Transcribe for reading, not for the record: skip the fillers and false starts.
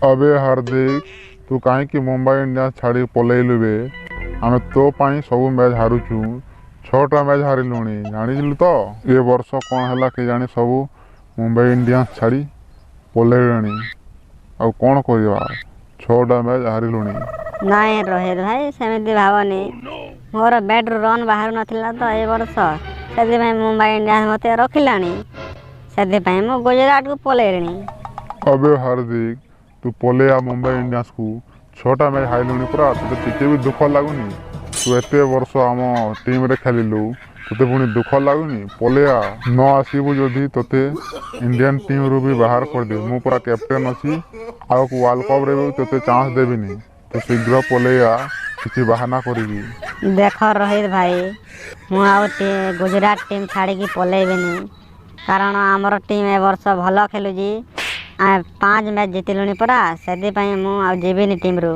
अबे हार्दिक तू कहीं मुंबई इंडियंस छाड़ी पलैलु बे। आमे तो पाई सब मैच हारुचु 6टा मैच हारिलुणी जानिलु तो ये वर्ष कौन है कि जानी सब मुंबई इंडियंस छाड़ी पलैलुणी आउ कौन करवा 6टा मैच हारिलुणी। नाई रोहित भाई सेमती भावनी मोर बैट रन बाहर नथिला तो ए वर्ष से मुंबई इंडियंस मते रखिलानी से मु गुजरात को पलैनी। अबे हार्दिक तू पले आ मुंबई इंडियंस को 6टा मैच हारिलुणी पूरा तुझे टिके भी दुख लगुनि। तू एत वर्ष आम टीम रे खेलिलु तुते पुणी दुख लगुनि पलेआ न आसबू जदि तोते इंडियन टीम रू भी बाहर कर दे मु पूरा कैप्टेन अच्छी आग वर्ल्ड कप रे भी तोते चांस देविनी तो शीघ्र पलेआ किसी बहाना करी। देख रोहित भाई मुझे गुजरात टीम छाड़ी पलैबिनी कारण आमर टीम ए वर्ष भल खेलुची 5 मैच जीतिलुनी परा से जीविनी टीम रू।